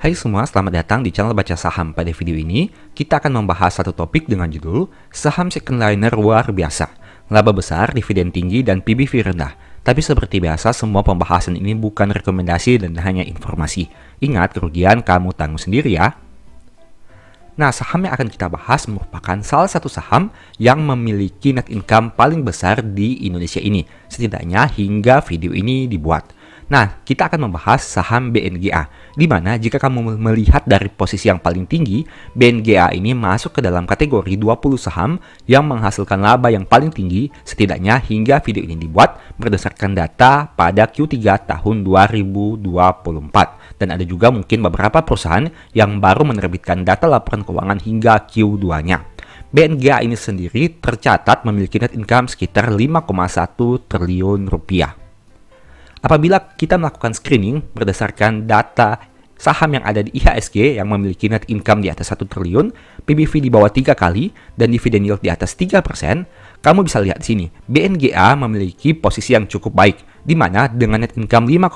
Hai semua, selamat datang di channel Baca Saham. Pada video ini, kita akan membahas satu topik dengan judul Saham Secondliner Luar Biasa, laba besar, dividen tinggi, dan PBV rendah. Tapi seperti biasa, semua pembahasan ini bukan rekomendasi dan hanya informasi. Ingat, kerugian kamu tanggung sendiri ya. Nah, saham yang akan kita bahas merupakan salah satu saham yang memiliki net income paling besar di Indonesia ini, setidaknya hingga video ini dibuat. Nah, kita akan membahas saham BNGA, di mana jika kamu melihat dari posisi yang paling tinggi, BNGA ini masuk ke dalam kategori 20 saham yang menghasilkan laba yang paling tinggi, setidaknya hingga video ini dibuat berdasarkan data pada Q3 tahun 2024. Dan ada juga mungkin beberapa perusahaan yang baru menerbitkan data laporan keuangan hingga Q2-nya. BNGA ini sendiri tercatat memiliki net income sekitar 5,1 triliun rupiah. Apabila kita melakukan screening berdasarkan data saham yang ada di IHSG yang memiliki net income di atas 1 triliun, PBV di bawah 3 kali, dan dividen yield di atas 3%, kamu bisa lihat di sini, BNGA memiliki posisi yang cukup baik, di mana dengan net income 5,1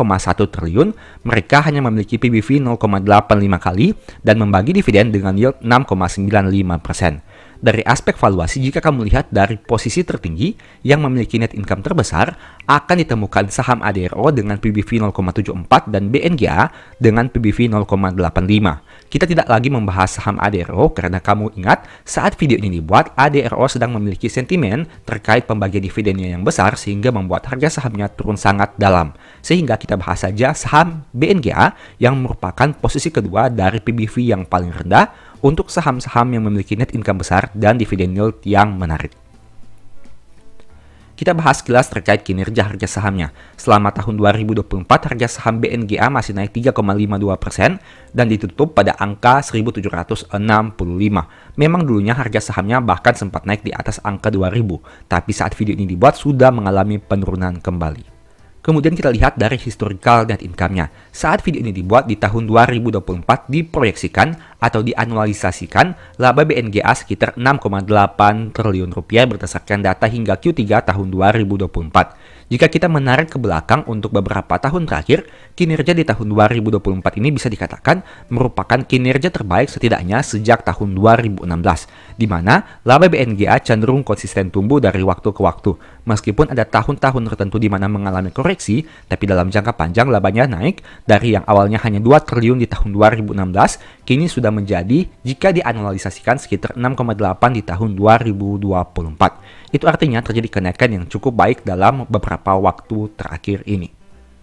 triliun, mereka hanya memiliki PBV 0,85 kali dan membagi dividen dengan yield 6,95%. Dari aspek valuasi, jika kamu lihat dari posisi tertinggi yang memiliki net income terbesar, akan ditemukan saham ADRO dengan PBV 0,74 dan BNGA dengan PBV 0,85. Kita tidak lagi membahas saham ADRO karena kamu ingat saat video ini dibuat, ADRO sedang memiliki sentimen terkait pembagian dividennya yang besar sehingga membuat harga sahamnya turun sangat dalam. Sehingga kita bahas saja saham BNGA yang merupakan posisi kedua dari PBV yang paling rendah untuk saham-saham yang memiliki net income besar dan dividen yield yang menarik. Kita bahas sekilas terkait kinerja harga sahamnya. Selama tahun 2024, harga saham BNGA masih naik 3,52% dan ditutup pada angka 1.765. Memang dulunya harga sahamnya bahkan sempat naik di atas angka 2.000, tapi saat video ini dibuat sudah mengalami penurunan kembali. Kemudian kita lihat dari historical net income-nya. Saat video ini dibuat di tahun 2024 diproyeksikan atau dianualisasikan laba BNGA sekitar 6,8 triliun rupiah berdasarkan data hingga Q3 tahun 2024. Jika kita menarik ke belakang untuk beberapa tahun terakhir, kinerja di tahun 2024 ini bisa dikatakan merupakan kinerja terbaik setidaknya sejak tahun 2016, di mana laba BNGA cenderung konsisten tumbuh dari waktu ke waktu. Meskipun ada tahun-tahun tertentu di mana mengalami koreksi, tapi dalam jangka panjang labanya naik dari yang awalnya hanya 2 triliun di tahun 2016, kini sudah menjadi jika dianalisasikan sekitar 6,8 di tahun 2024. Itu artinya terjadi kenaikan yang cukup baik dalam beberapa waktu terakhir ini.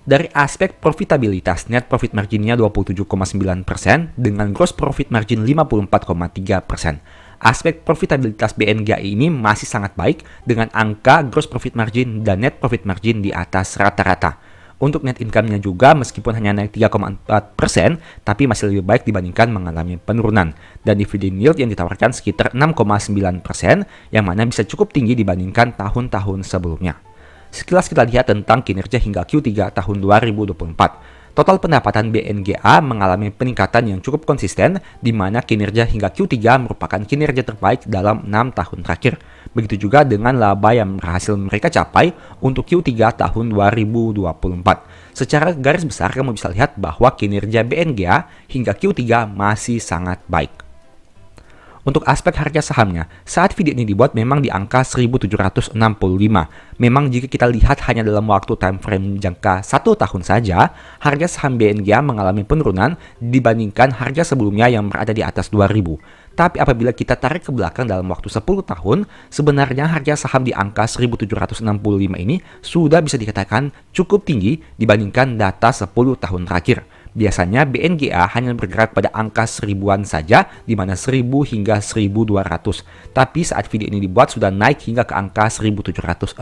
Dari aspek profitabilitas, net profit marginnya 27,9% dengan gross profit margin 54,3%. Aspek profitabilitas BNGA ini masih sangat baik dengan angka gross profit margin dan net profit margin di atas rata-rata. Untuk net income-nya juga meskipun hanya naik 3,4%, tapi masih lebih baik dibandingkan mengalami penurunan. Dan dividen yield yang ditawarkan sekitar 6,9%, yang mana bisa cukup tinggi dibandingkan tahun-tahun sebelumnya. Sekilas kita lihat tentang kinerja hingga Q3 tahun 2024. Total pendapatan BNGA mengalami peningkatan yang cukup konsisten, di mana kinerja hingga Q3 merupakan kinerja terbaik dalam 6 tahun terakhir. Begitu juga dengan laba yang berhasil mereka capai untuk Q3 tahun 2024. Secara garis besar kamu bisa lihat bahwa kinerja BNGA hingga Q3 masih sangat baik. Untuk aspek harga sahamnya, saat video ini dibuat memang di angka 1.765. Memang jika kita lihat hanya dalam waktu time frame jangka 1 tahun saja, harga saham BNGA mengalami penurunan dibandingkan harga sebelumnya yang berada di atas 2.000. Tapi apabila kita tarik ke belakang dalam waktu 10 tahun, sebenarnya harga saham di angka 1.765 ini sudah bisa dikatakan cukup tinggi dibandingkan data 10 tahun terakhir. Biasanya BNGA hanya bergerak pada angka 1000-an saja, di mana 1000 hingga 1200. Tapi saat video ini dibuat sudah naik hingga ke angka 1765.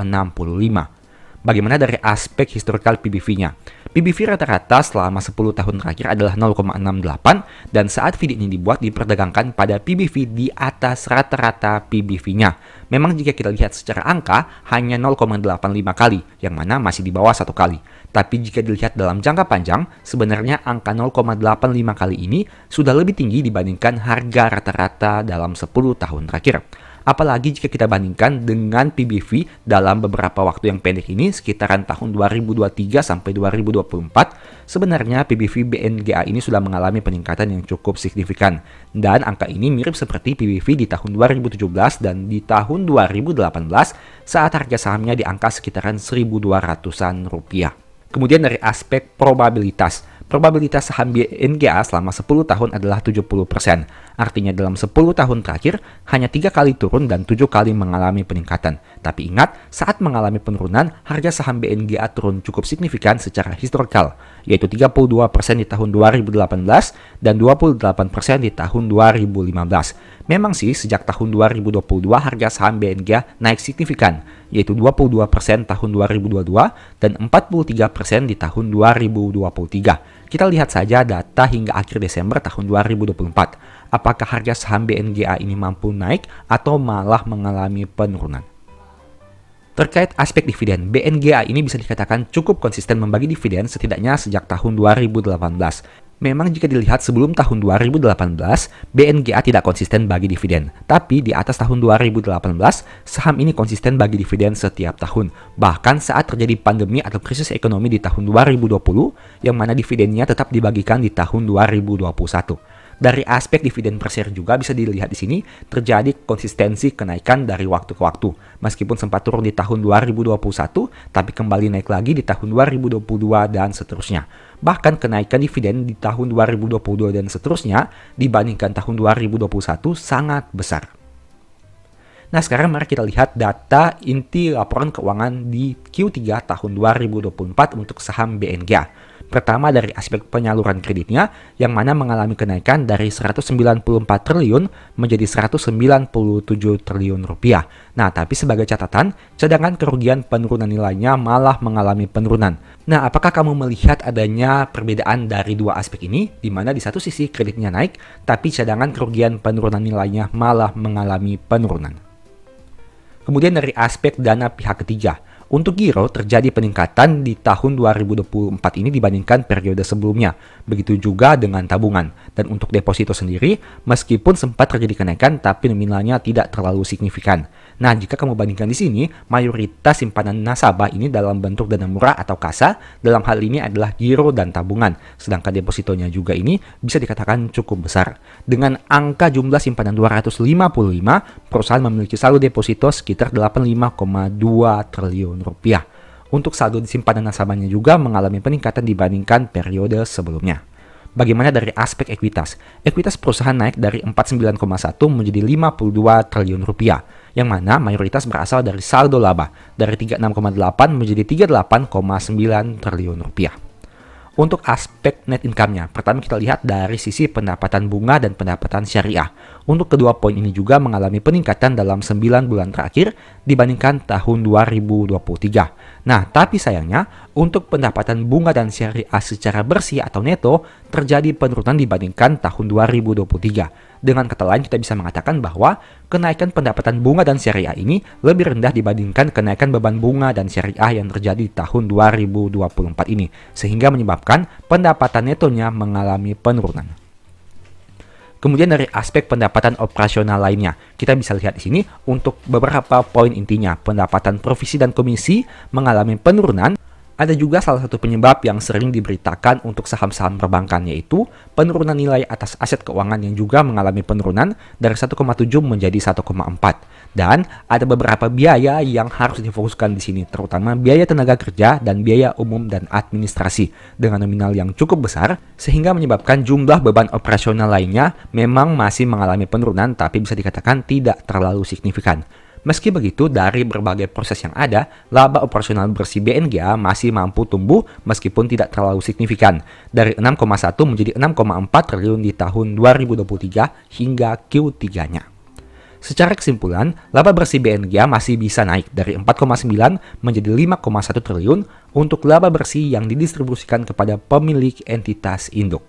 Bagaimana dari aspek historical PBV-nya? PBV rata-rata selama 10 tahun terakhir adalah 0,68 dan saat video ini dibuat diperdagangkan pada PBV di atas rata-rata PBV-nya. Memang jika kita lihat secara angka hanya 0,85 kali, yang mana masih di bawah 1 kali. Tapi jika dilihat dalam jangka panjang, sebenarnya angka 0,85 kali ini sudah lebih tinggi dibandingkan harga rata-rata dalam 10 tahun terakhir. Apalagi jika kita bandingkan dengan PBV dalam beberapa waktu yang pendek ini, sekitaran tahun 2023 sampai 2024, sebenarnya PBV BNGA ini sudah mengalami peningkatan yang cukup signifikan. Dan angka ini mirip seperti PBV di tahun 2017 dan di tahun 2018 saat harga sahamnya di angka sekitaran 1.200-an rupiah. Kemudian dari aspek probabilitas saham BNGA selama 10 tahun adalah 70%. Artinya dalam 10 tahun terakhir, hanya 3 kali turun dan 7 kali mengalami peningkatan. Tapi ingat, saat mengalami penurunan, harga saham BNGA turun cukup signifikan secara historikal, yaitu 32% di tahun 2018 dan 28% di tahun 2015. Memang sih, sejak tahun 2022 harga saham BNGA naik signifikan, yaitu 22% tahun 2022 dan 43% di tahun 2023. Kita lihat saja data hingga akhir Desember tahun 2024. Apakah harga saham BNGA ini mampu naik atau malah mengalami penurunan? Terkait aspek dividen, BNGA ini bisa dikatakan cukup konsisten membagi dividen setidaknya sejak tahun 2018. Memang jika dilihat sebelum tahun 2018, BNGA tidak konsisten bagi dividen. Tapi di atas tahun 2018, saham ini konsisten bagi dividen setiap tahun. Bahkan saat terjadi pandemi atau krisis ekonomi di tahun 2020, yang mana dividennya tetap dibagikan di tahun 2021. Dari aspek dividen per share juga bisa dilihat di sini terjadi konsistensi kenaikan dari waktu ke waktu. Meskipun sempat turun di tahun 2021, tapi kembali naik lagi di tahun 2022 dan seterusnya. Bahkan kenaikan dividen di tahun 2022 dan seterusnya dibandingkan tahun 2021 sangat besar. Nah, sekarang mari kita lihat data inti laporan keuangan di Q3 tahun 2024 untuk saham BNGA. Pertama dari aspek penyaluran kreditnya, yang mana mengalami kenaikan dari 194 triliun menjadi 197 triliun rupiah. Nah, tapi sebagai catatan, cadangan kerugian penurunan nilainya malah mengalami penurunan. Nah, apakah kamu melihat adanya perbedaan dari dua aspek ini, di mana di satu sisi kreditnya naik, tapi cadangan kerugian penurunan nilainya malah mengalami penurunan? Kemudian dari aspek dana pihak ketiga, untuk giro terjadi peningkatan di tahun 2024 ini dibandingkan periode sebelumnya. Begitu juga dengan tabungan. Dan untuk deposito sendiri, meskipun sempat terjadi kenaikan, tapi nominalnya tidak terlalu signifikan. Nah, jika kamu bandingkan di sini, mayoritas simpanan nasabah ini dalam bentuk dana murah atau kasa, dalam hal ini adalah giro dan tabungan. Sedangkan depositonya juga ini bisa dikatakan cukup besar. Dengan angka jumlah simpanan 255, perusahaan memiliki saldo deposito sekitar 85,2 triliun rupiah. Untuk saldo simpanan nasabahnya juga mengalami peningkatan dibandingkan periode sebelumnya. Bagaimana dari aspek ekuitas? Ekuitas perusahaan naik dari 49,1 menjadi 52 triliun rupiah, yang mana mayoritas berasal dari saldo laba dari 36,8 menjadi 38,9 triliun rupiah. Untuk aspek net income-nya, pertama kita lihat dari sisi pendapatan bunga dan pendapatan syariah. Untuk kedua poin ini juga mengalami peningkatan dalam 9 bulan terakhir dibandingkan tahun 2023. Nah, tapi sayangnya untuk pendapatan bunga dan syariah secara bersih atau neto terjadi penurunan dibandingkan tahun 2023. Dengan kata lain kita bisa mengatakan bahwa kenaikan pendapatan bunga dan syariah ini lebih rendah dibandingkan kenaikan beban bunga dan syariah yang terjadi di tahun 2024 ini, sehingga menyebabkan pendapatan netonya mengalami penurunan. Kemudian dari aspek pendapatan operasional lainnya, kita bisa lihat di sini untuk beberapa poin intinya, pendapatan provisi dan komisi mengalami penurunan. Ada juga salah satu penyebab yang sering diberitakan untuk saham-saham perbankan, yaitu penurunan nilai atas aset keuangan yang juga mengalami penurunan dari 1,7 menjadi 1,4. Dan ada beberapa biaya yang harus difokuskan di sini, terutama biaya tenaga kerja dan biaya umum dan administrasi dengan nominal yang cukup besar, sehingga menyebabkan jumlah beban operasional lainnya memang masih mengalami penurunan, tapi bisa dikatakan tidak terlalu signifikan. Meski begitu, dari berbagai proses yang ada, laba operasional bersih BNGA masih mampu tumbuh meskipun tidak terlalu signifikan, dari 6,1 menjadi 6,4 triliun di tahun 2023 hingga Q3-nya. Secara kesimpulan, laba bersih BNGA masih bisa naik dari 4,9 menjadi 5,1 triliun untuk laba bersih yang didistribusikan kepada pemilik entitas induk.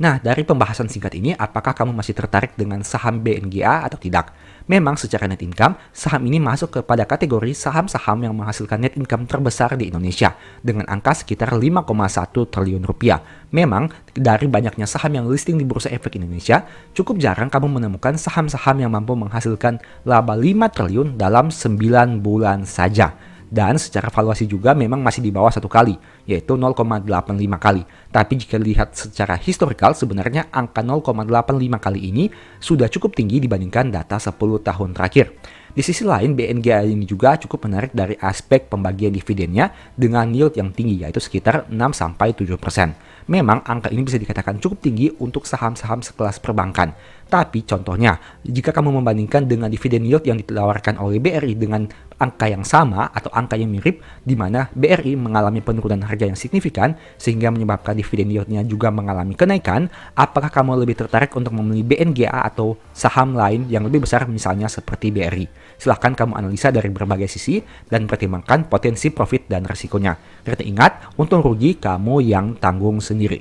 Nah, dari pembahasan singkat ini, apakah kamu masih tertarik dengan saham BNGA atau tidak? Memang secara net income, saham ini masuk kepada kategori saham-saham yang menghasilkan net income terbesar di Indonesia dengan angka sekitar 5,1 triliun rupiah. Memang, dari banyaknya saham yang listing di Bursa Efek Indonesia, cukup jarang kamu menemukan saham-saham yang mampu menghasilkan laba 5 triliun dalam 9 bulan saja. Dan secara valuasi juga memang masih di bawah 1 kali, yaitu 0,85 kali. Tapi jika dilihat secara historikal, sebenarnya angka 0,85 kali ini sudah cukup tinggi dibandingkan data 10 tahun terakhir. Di sisi lain, BNGA ini juga cukup menarik dari aspek pembagian dividennya dengan yield yang tinggi, yaitu sekitar 6-7%. Memang angka ini bisa dikatakan cukup tinggi untuk saham-saham sekelas perbankan. Tapi contohnya, jika kamu membandingkan dengan dividen yield yang ditawarkan oleh BRI dengan angka yang sama atau angka yang mirip, di mana BRI mengalami penurunan harga yang signifikan sehingga menyebabkan dividen yieldnya juga mengalami kenaikan, apakah kamu lebih tertarik untuk membeli BNGA atau saham lain yang lebih besar misalnya seperti BRI? Silahkan kamu analisa dari berbagai sisi dan pertimbangkan potensi profit dan resikonya. Karena ingat, untung rugi kamu yang tanggung sendiri.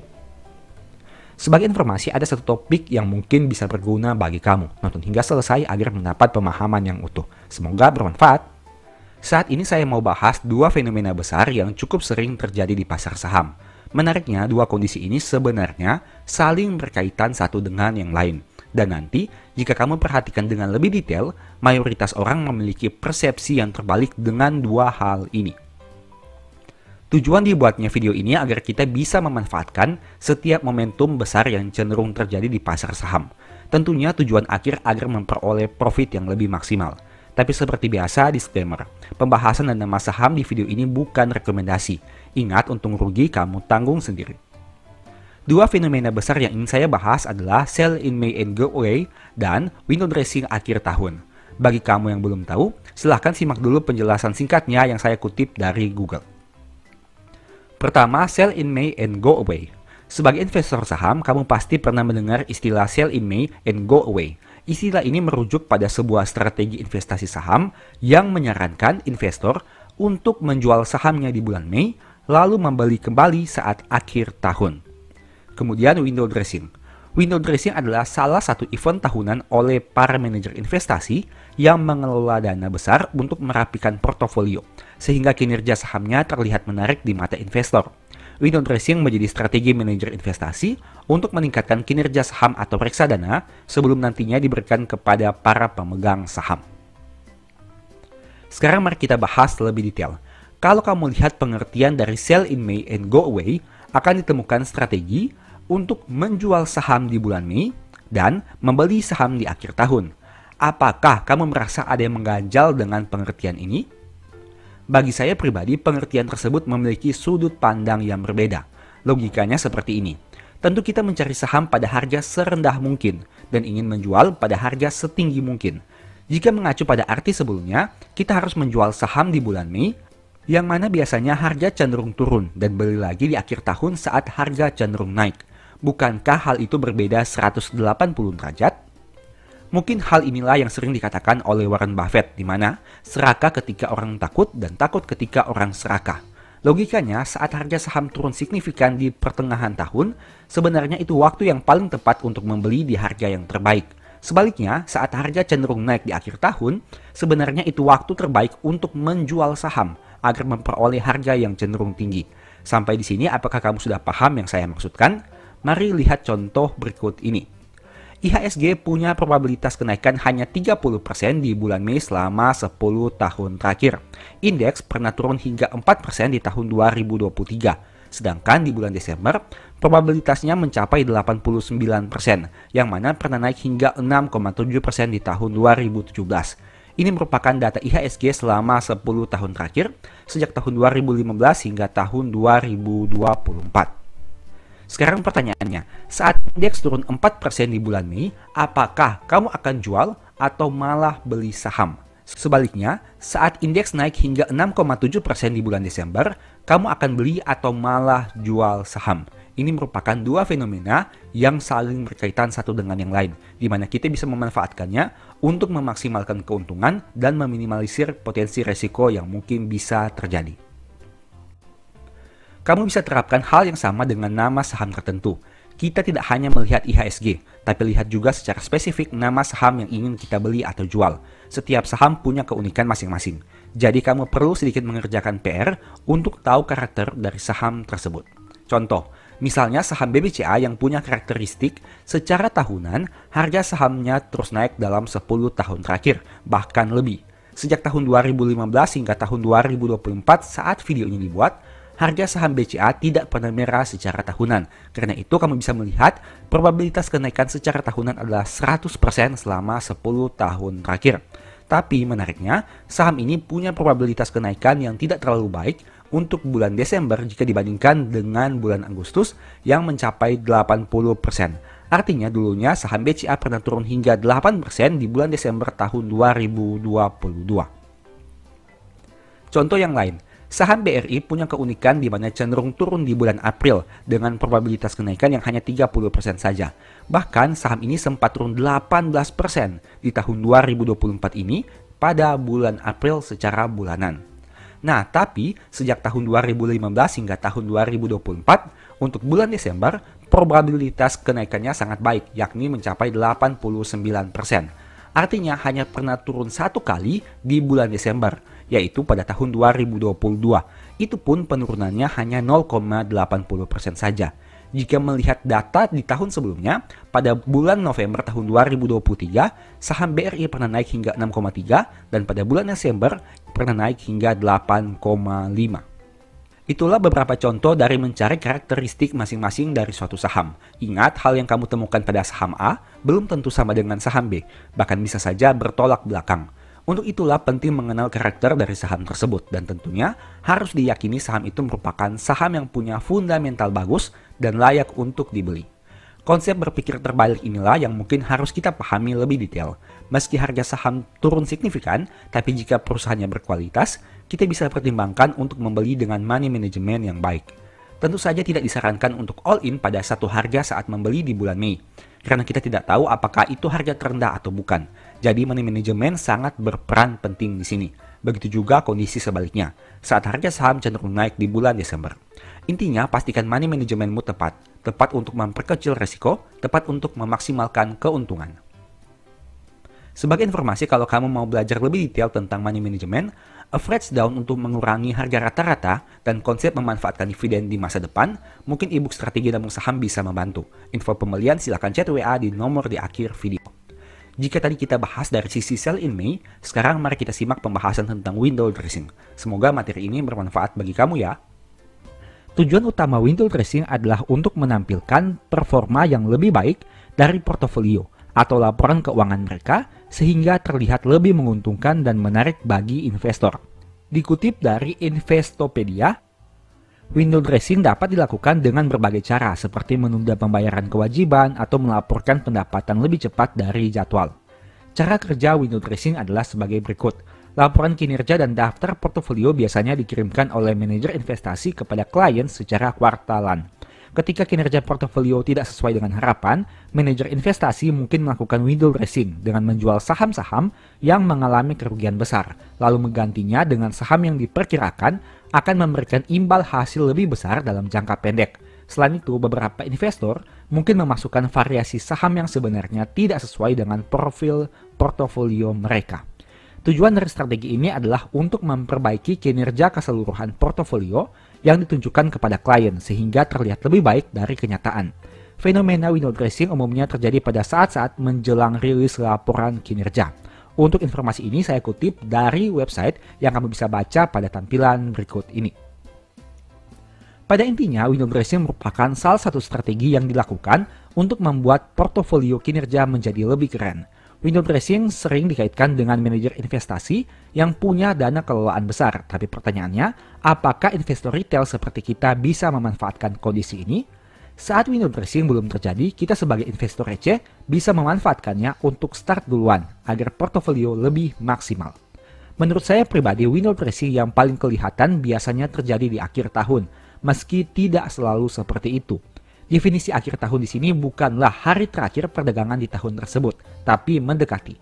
Sebagai informasi, ada satu topik yang mungkin bisa berguna bagi kamu. Nonton hingga selesai agar mendapat pemahaman yang utuh. Semoga bermanfaat. Saat ini saya mau bahas dua fenomena besar yang cukup sering terjadi di pasar saham. Menariknya, dua kondisi ini sebenarnya saling berkaitan satu dengan yang lain. Dan nanti, jika kamu perhatikan dengan lebih detail, mayoritas orang memiliki persepsi yang terbalik dengan dua hal ini. Tujuan dibuatnya video ini agar kita bisa memanfaatkan setiap momentum besar yang cenderung terjadi di pasar saham. Tentunya tujuan akhir agar memperoleh profit yang lebih maksimal. Tapi seperti biasa, disclaimer, pembahasan dan nama saham di video ini bukan rekomendasi. Ingat, untung rugi kamu tanggung sendiri. Dua fenomena besar yang ingin saya bahas adalah sell in May and go away dan window dressing akhir tahun. Bagi kamu yang belum tahu, silahkan simak dulu penjelasan singkatnya yang saya kutip dari Google. Pertama, sell in May and go away. Sebagai investor saham, kamu pasti pernah mendengar istilah sell in May and go away. Istilah ini merujuk pada sebuah strategi investasi saham yang menyarankan investor untuk menjual sahamnya di bulan Mei, lalu membeli kembali saat akhir tahun. Kemudian window dressing. Window dressing adalah salah satu event tahunan oleh para manajer investasi yang mengelola dana besar untuk merapikan portofolio, sehingga kinerja sahamnya terlihat menarik di mata investor. Window dressing menjadi strategi manajer investasi untuk meningkatkan kinerja saham atau reksadana sebelum nantinya diberikan kepada para pemegang saham. Sekarang mari kita bahas lebih detail. Kalau kamu lihat pengertian dari sell in May and go away, akan ditemukan strategi untuk menjual saham di bulan Mei dan membeli saham di akhir tahun. Apakah kamu merasa ada yang mengganjal dengan pengertian ini? Bagi saya pribadi, pengertian tersebut memiliki sudut pandang yang berbeda. Logikanya seperti ini. Tentu kita mencari saham pada harga serendah mungkin dan ingin menjual pada harga setinggi mungkin. Jika mengacu pada arti sebelumnya, kita harus menjual saham di bulan Mei, yang mana biasanya harga cenderung turun dan beli lagi di akhir tahun saat harga cenderung naik. Bukankah hal itu berbeda 180 derajat? Mungkin hal inilah yang sering dikatakan oleh Warren Buffett, di mana serakah ketika orang takut dan takut ketika orang serakah. Logikanya, saat harga saham turun signifikan di pertengahan tahun, sebenarnya itu waktu yang paling tepat untuk membeli di harga yang terbaik. Sebaliknya, saat harga cenderung naik di akhir tahun, sebenarnya itu waktu terbaik untuk menjual saham agar memperoleh harga yang cenderung tinggi. Sampai di sini, apakah kamu sudah paham yang saya maksudkan? Mari lihat contoh berikut ini. IHSG punya probabilitas kenaikan hanya 30% di bulan Mei selama 10 tahun terakhir. Indeks pernah turun hingga 4% di tahun 2023. Sedangkan di bulan Desember, probabilitasnya mencapai 89%, yang mana pernah naik hingga 6,7% di tahun 2017. Ini merupakan data IHSG selama 10 tahun terakhir, sejak tahun 2015 hingga tahun 2024. Sekarang pertanyaannya, saat indeks turun 4% di bulan Mei, apakah kamu akan jual atau malah beli saham? Sebaliknya, saat indeks naik hingga 6,7% di bulan Desember, kamu akan beli atau malah jual saham. Ini merupakan dua fenomena yang saling berkaitan satu dengan yang lain, di mana kita bisa memanfaatkannya untuk memaksimalkan keuntungan dan meminimalisir potensi resiko yang mungkin bisa terjadi. Kamu bisa terapkan hal yang sama dengan nama saham tertentu. Kita tidak hanya melihat IHSG, tapi lihat juga secara spesifik nama saham yang ingin kita beli atau jual. Setiap saham punya keunikan masing-masing. Jadi kamu perlu sedikit mengerjakan PR untuk tahu karakter dari saham tersebut. Contoh, misalnya saham BBCA yang punya karakteristik secara tahunan, harga sahamnya terus naik dalam 10 tahun terakhir, bahkan lebih. Sejak tahun 2015 hingga tahun 2024 saat video ini dibuat, harga saham BCA tidak pernah merah secara tahunan. Karena itu kamu bisa melihat probabilitas kenaikan secara tahunan adalah 100% selama 10 tahun terakhir. Tapi menariknya, saham ini punya probabilitas kenaikan yang tidak terlalu baik untuk bulan Desember jika dibandingkan dengan bulan Agustus yang mencapai 80%. Artinya dulunya saham BCA pernah turun hingga 8% di bulan Desember tahun 2022. Contoh yang lain, saham BRI punya keunikan di mana cenderung turun di bulan April dengan probabilitas kenaikan yang hanya 30% saja. Bahkan saham ini sempat turun 18% di tahun 2024 ini pada bulan April secara bulanan. Nah, tapi sejak tahun 2015 hingga tahun 2024, untuk bulan Desember, probabilitas kenaikannya sangat baik, yakni mencapai 89%. Artinya hanya pernah turun satu kali di bulan Desember, yaitu pada tahun 2022. Itu pun penurunannya hanya 0,80% saja. Jika melihat data di tahun sebelumnya, pada bulan November tahun 2023, saham BRI pernah naik hingga 6,3 dan pada bulan Desember pernah naik hingga 8,5. Itulah beberapa contoh dari mencari karakteristik masing-masing dari suatu saham. Ingat, hal yang kamu temukan pada saham A belum tentu sama dengan saham B, bahkan bisa saja bertolak belakang. Untuk itulah penting mengenal karakter dari saham tersebut dan tentunya harus diyakini saham itu merupakan saham yang punya fundamental bagus dan layak untuk dibeli. Konsep berpikir terbalik inilah yang mungkin harus kita pahami lebih detail. Meski harga saham turun signifikan, tapi jika perusahaannya berkualitas, kita bisa pertimbangkan untuk membeli dengan money management yang baik. Tentu saja tidak disarankan untuk all in pada satu harga saat membeli di bulan Mei, karena kita tidak tahu apakah itu harga terendah atau bukan. Jadi money management sangat berperan penting di sini. Begitu juga kondisi sebaliknya, saat harga saham cenderung naik di bulan Desember. Intinya, pastikan money managementmu tepat untuk memperkecil resiko, tepat untuk memaksimalkan keuntungan. Sebagai informasi, kalau kamu mau belajar lebih detail tentang money management, average down untuk mengurangi harga rata-rata, dan konsep memanfaatkan dividen di masa depan, mungkin ebook strategi nabung saham bisa membantu. Info pembelian silakan chat WA di nomor di akhir video. Jika tadi kita bahas dari sisi sell in May, sekarang mari kita simak pembahasan tentang window dressing. Semoga materi ini bermanfaat bagi kamu ya. Tujuan utama window dressing adalah untuk menampilkan performa yang lebih baik dari portofolio atau laporan keuangan mereka sehingga terlihat lebih menguntungkan dan menarik bagi investor. Dikutip dari Investopedia, window dressing dapat dilakukan dengan berbagai cara seperti menunda pembayaran kewajiban atau melaporkan pendapatan lebih cepat dari jadwal. Cara kerja window dressing adalah sebagai berikut. Laporan kinerja dan daftar portofolio biasanya dikirimkan oleh manajer investasi kepada klien secara kuartalan. Ketika kinerja portofolio tidak sesuai dengan harapan, manajer investasi mungkin melakukan window dressing dengan menjual saham-saham yang mengalami kerugian besar, lalu menggantinya dengan saham yang diperkirakan akan memberikan imbal hasil lebih besar dalam jangka pendek. Selain itu, beberapa investor mungkin memasukkan variasi saham yang sebenarnya tidak sesuai dengan profil portofolio mereka. Tujuan dari strategi ini adalah untuk memperbaiki kinerja keseluruhan portofolio yang ditunjukkan kepada klien sehingga terlihat lebih baik dari kenyataan. Fenomena window dressing umumnya terjadi pada saat-saat menjelang rilis laporan kinerja. Untuk informasi ini saya kutip dari website yang kamu bisa baca pada tampilan berikut ini. Pada intinya, window dressing merupakan salah satu strategi yang dilakukan untuk membuat portofolio kinerja menjadi lebih keren. Window dressing sering dikaitkan dengan manajer investasi yang punya dana kelolaan besar. Tapi pertanyaannya, apakah investor retail seperti kita bisa memanfaatkan kondisi ini? Saat window dressing belum terjadi, kita sebagai investor receh bisa memanfaatkannya untuk start duluan agar portofolio lebih maksimal. Menurut saya pribadi, window dressing yang paling kelihatan biasanya terjadi di akhir tahun, meski tidak selalu seperti itu. Definisi akhir tahun di sini bukanlah hari terakhir perdagangan di tahun tersebut, tapi mendekati.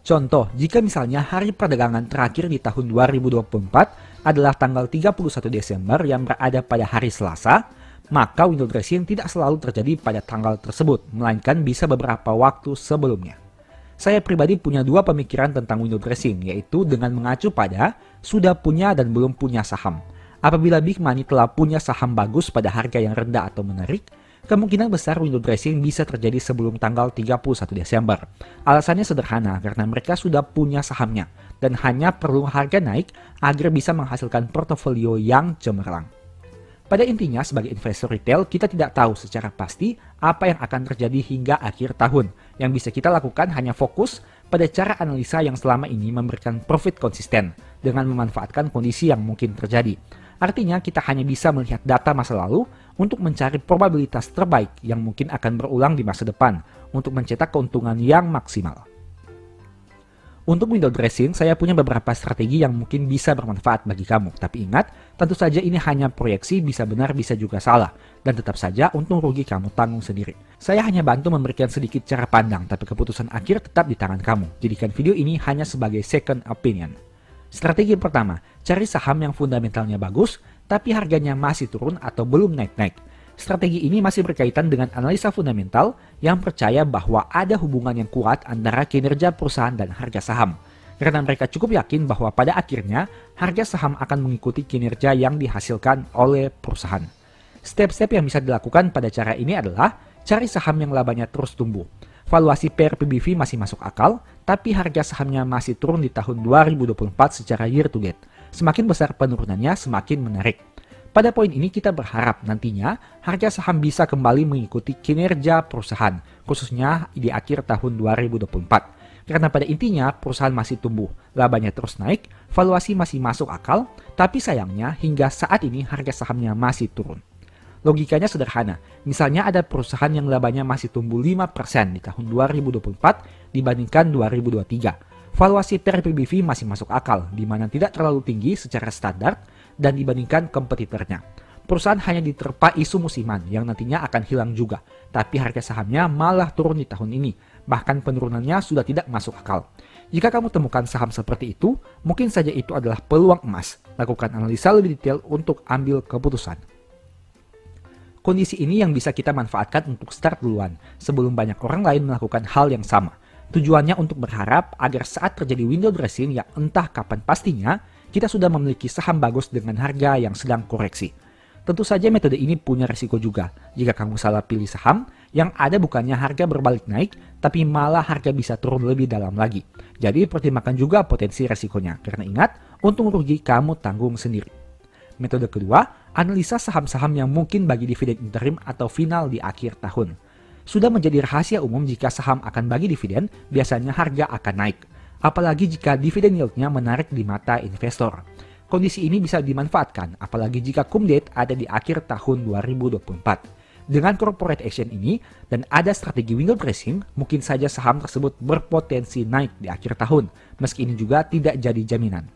Contoh, jika misalnya hari perdagangan terakhir di tahun 2024 adalah tanggal 31 Desember yang berada pada hari Selasa, maka window dressing tidak selalu terjadi pada tanggal tersebut, melainkan bisa beberapa waktu sebelumnya. Saya pribadi punya dua pemikiran tentang window dressing, yaitu dengan mengacu pada sudah punya dan belum punya saham. Apabila big money telah punya saham bagus pada harga yang rendah atau menarik, kemungkinan besar window dressing bisa terjadi sebelum tanggal 31 Desember. Alasannya sederhana, karena mereka sudah punya sahamnya dan hanya perlu harga naik agar bisa menghasilkan portofolio yang cemerlang. Pada intinya, sebagai investor retail, kita tidak tahu secara pasti apa yang akan terjadi hingga akhir tahun. Yang bisa kita lakukan hanya fokus pada cara analisa yang selama ini memberikan profit konsisten dengan memanfaatkan kondisi yang mungkin terjadi. Artinya, kita hanya bisa melihat data masa lalu untuk mencari probabilitas terbaik yang mungkin akan berulang di masa depan untuk mencetak keuntungan yang maksimal. Untuk window dressing, saya punya beberapa strategi yang mungkin bisa bermanfaat bagi kamu. Tapi ingat, tentu saja ini hanya proyeksi, bisa benar bisa juga salah. Dan tetap saja untung rugi kamu tanggung sendiri. Saya hanya bantu memberikan sedikit cara pandang, tapi keputusan akhir tetap di tangan kamu. Jadikan video ini hanya sebagai second opinion. Strategi pertama, cari saham yang fundamentalnya bagus, tapi harganya masih turun atau belum naik-naik. Strategi ini masih berkaitan dengan analisa fundamental yang percaya bahwa ada hubungan yang kuat antara kinerja perusahaan dan harga saham. Karena mereka cukup yakin bahwa pada akhirnya harga saham akan mengikuti kinerja yang dihasilkan oleh perusahaan. Step-step yang bisa dilakukan pada cara ini adalah cari saham yang labanya terus tumbuh. Valuasi per PBV masih masuk akal, tapi harga sahamnya masih turun di tahun 2024 secara year to date. Semakin besar penurunannya, semakin menarik. Pada poin ini kita berharap nantinya harga saham bisa kembali mengikuti kinerja perusahaan, khususnya di akhir tahun 2024. Karena pada intinya perusahaan masih tumbuh, labanya terus naik, valuasi masih masuk akal, tapi sayangnya hingga saat ini harga sahamnya masih turun. Logikanya sederhana, misalnya ada perusahaan yang labanya masih tumbuh 5% di tahun 2024 dibandingkan 2023. Valuasi per PBV masih masuk akal, di mana tidak terlalu tinggi secara standar dan dibandingkan kompetitornya. Perusahaan hanya diterpa isu musiman yang nantinya akan hilang juga, tapi harga sahamnya malah turun di tahun ini, bahkan penurunannya sudah tidak masuk akal. Jika kamu temukan saham seperti itu, mungkin saja itu adalah peluang emas. Lakukan analisa lebih detail untuk ambil keputusan. Kondisi ini yang bisa kita manfaatkan untuk start duluan, sebelum banyak orang lain melakukan hal yang sama. Tujuannya untuk berharap agar saat terjadi window dressing yang entah kapan pastinya, kita sudah memiliki saham bagus dengan harga yang sedang koreksi. Tentu saja metode ini punya risiko juga. Jika kamu salah pilih saham, yang ada bukannya harga berbalik naik, tapi malah harga bisa turun lebih dalam lagi. Jadi pertimbangkan juga potensi risikonya, karena ingat, untung rugi kamu tanggung sendiri. Metode kedua, analisa saham-saham yang mungkin bagi dividen interim atau final di akhir tahun. Sudah menjadi rahasia umum jika saham akan bagi dividen, biasanya harga akan naik. Apalagi jika dividen yieldnya menarik di mata investor. Kondisi ini bisa dimanfaatkan, apalagi jika cum date ada di akhir tahun 2024. Dengan corporate action ini, dan ada strategi window dressing, mungkin saja saham tersebut berpotensi naik di akhir tahun, meski ini juga tidak jadi jaminan.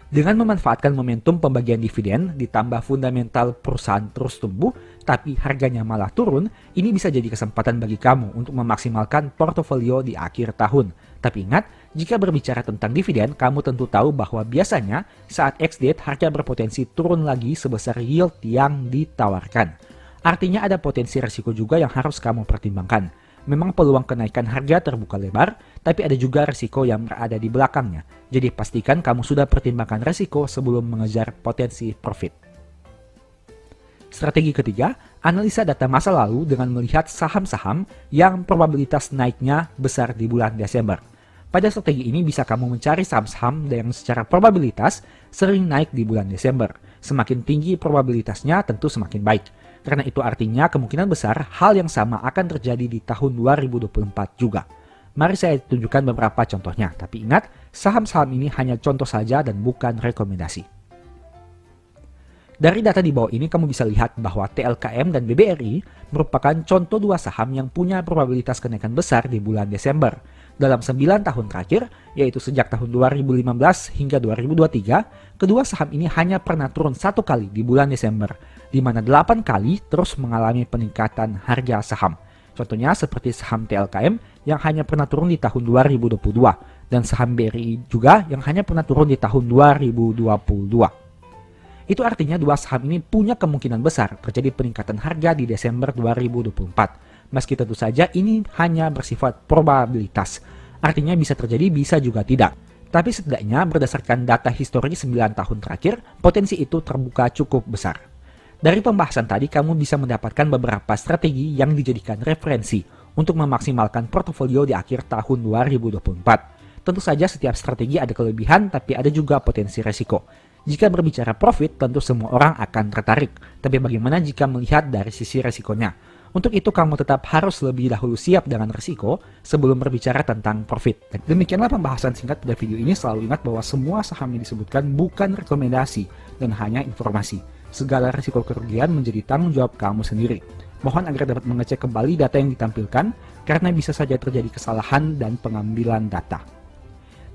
Dengan memanfaatkan momentum pembagian dividen ditambah fundamental perusahaan terus tumbuh tapi harganya malah turun, ini bisa jadi kesempatan bagi kamu untuk memaksimalkan portofolio di akhir tahun. Tapi ingat, jika berbicara tentang dividen, kamu tentu tahu bahwa biasanya saat ex-date harga berpotensi turun lagi sebesar yield yang ditawarkan. Artinya ada potensi risiko juga yang harus kamu pertimbangkan. Memang peluang kenaikan harga terbuka lebar, tapi ada juga risiko yang berada di belakangnya. Jadi pastikan kamu sudah pertimbangkan risiko sebelum mengejar potensi profit. Strategi ketiga, analisa data masa lalu dengan melihat saham-saham yang probabilitas naiknya besar di bulan Desember. Pada strategi ini bisa kamu mencari saham-saham yang secara probabilitas sering naik di bulan Desember. Semakin tinggi probabilitasnya tentu semakin baik. Karena itu artinya kemungkinan besar hal yang sama akan terjadi di tahun 2024 juga. Mari saya tunjukkan beberapa contohnya, tapi ingat, saham-saham ini hanya contoh saja dan bukan rekomendasi. Dari data di bawah ini kamu bisa lihat bahwa TLKM dan BBRI merupakan contoh dua saham yang punya probabilitas kenaikan besar di bulan Desember. Dalam 9 tahun terakhir, yaitu sejak tahun 2015 hingga 2023, kedua saham ini hanya pernah turun satu kali di bulan Desember, di mana 8 kali terus mengalami peningkatan harga saham. Contohnya seperti saham TLKM yang hanya pernah turun di tahun 2022, dan saham BRI juga yang hanya pernah turun di tahun 2022. Itu artinya dua saham ini punya kemungkinan besar terjadi peningkatan harga di Desember 2024. Meski tentu saja ini hanya bersifat probabilitas. Artinya bisa terjadi, bisa juga tidak. Tapi setidaknya berdasarkan data histori 9 tahun terakhir, potensi itu terbuka cukup besar. Dari pembahasan tadi, kamu bisa mendapatkan beberapa strategi yang dijadikan referensi untuk memaksimalkan portofolio di akhir tahun 2024. Tentu saja setiap strategi ada kelebihan, tapi ada juga potensi resiko. Jika berbicara profit, tentu semua orang akan tertarik. Tapi bagaimana jika melihat dari sisi resikonya? Untuk itu kamu tetap harus lebih dahulu siap dengan resiko sebelum berbicara tentang profit. Dan demikianlah pembahasan singkat pada video ini. Selalu ingat bahwa semua saham yang disebutkan bukan rekomendasi dan hanya informasi. Segala risiko kerugian menjadi tanggung jawab kamu sendiri. Mohon agar dapat mengecek kembali data yang ditampilkan karena bisa saja terjadi kesalahan dan pengambilan data.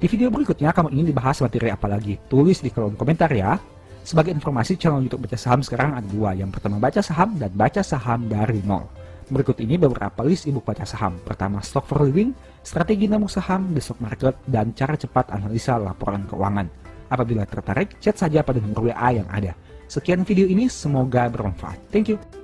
Di video berikutnya kamu ingin dibahas materi apa lagi? Tulis di kolom komentar ya. Sebagai informasi, channel YouTube Baca Saham sekarang ada dua. Yang pertama Baca Saham dan Baca Saham dari nol. Berikut ini beberapa list ebook baca saham. Pertama, Stock for Living, Strategi Nabung Saham, The Stock Market, dan Cara Cepat Analisa Laporan Keuangan. Apabila tertarik, chat saja pada nomor WA yang ada. Sekian video ini, semoga bermanfaat. Thank you.